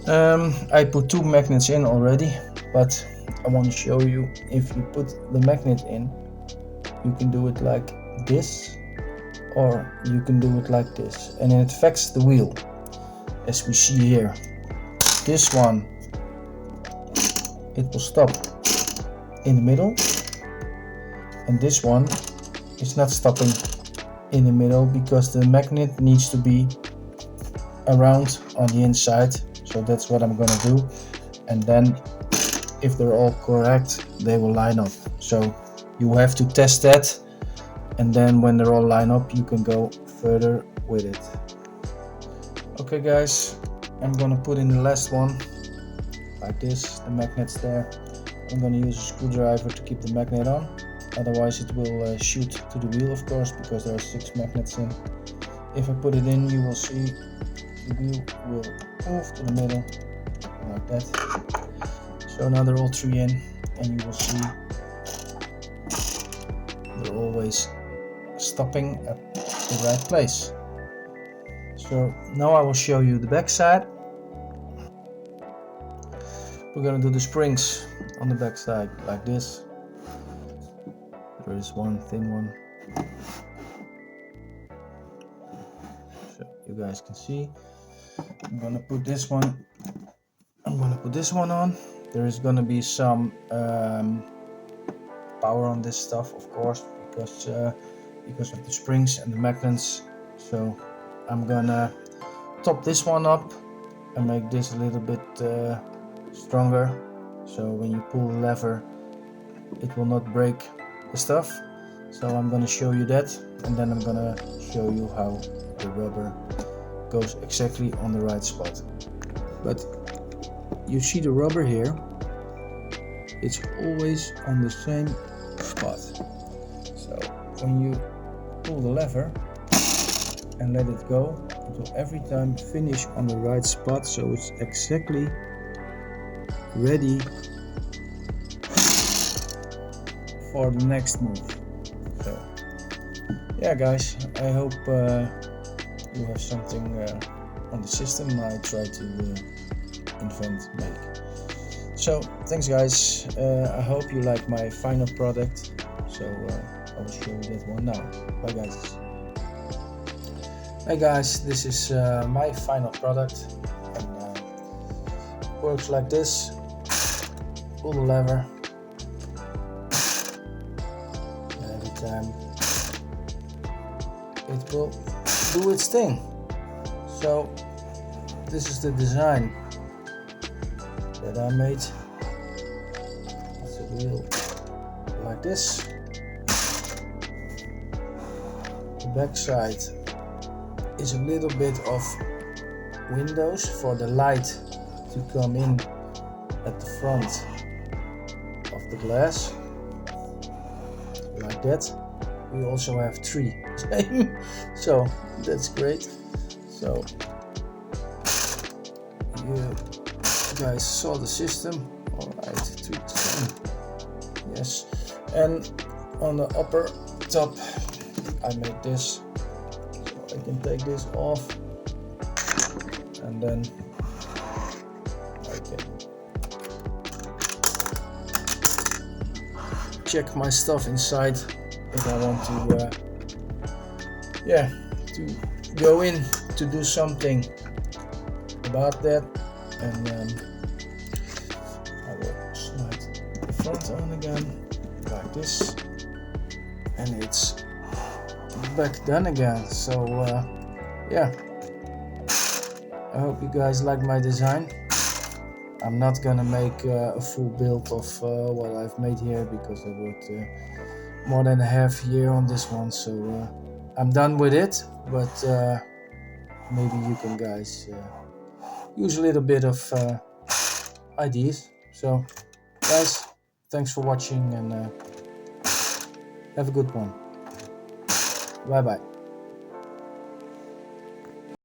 I put 2 magnets in already, but I want to show you if you put the magnet in, you can do it like this, or you can do it like this, and it affects the wheel, as we see here. This one, it will stop in the middle, and this one is not stopping in the middle because the magnet needs to be around on the inside. So that's what I'm gonna do, and then if they're all correct, they will line up. So you have to test that, and then when they're all lined up, you can go further with it. Okay guys, I'm gonna put in the last one like this, the magnet's there. I'm gonna use a screwdriver to keep the magnet on, otherwise it will shoot to the wheel, of course, because there are 6 magnets in. If I put it in, you will see the wheel will move to the middle like that. So now they're all 3 in, and you will see they're always stopping at the right place. So now I will show you the back side. We're gonna do the springs on the back side like this. There is one thin one, so you guys can see. I'm gonna put this one on. There is gonna be some power on this stuff, of course, because of the springs and the magnets. So I'm gonna top this one up and make this a little bit stronger, so when you pull the lever it will not break the stuff. So I'm gonna show you that, and then I'm gonna show you how the rubber goes exactly on the right spot. But you see the rubber here, it's always on the same spot. So when you pull the lever and let it go, it will every time finish on the right spot, so it's exactly ready for the next move. So yeah guys, I hope you have something on the system I try to make. So thanks guys, I hope you like my final product. So I will show you that one now. Bye guys. Hey guys, this is my final product, and works like this. Pull the lever, and every time it will do its thing. So this is the design that I made. It's a wheel like this. The back side is a little bit of windows for the light to come in at the front of the glass, like that. We also have 3, so that's great. So you guys saw the system, alright, 3 to 10, yes. And on the upper top I made this, so I can take this off, and then I can check my stuff inside if I want to to go in to do something about that. And I will slide the front on again like this, and it's back done again. So yeah, I hope you guys like my design. I'm not gonna make a full build of what I've made here, because I worked more than a half year on this one. So I'm done with it, but maybe you can guys use a little bit of ideas. So guys, thanks for watching, and have a good one. Bye bye.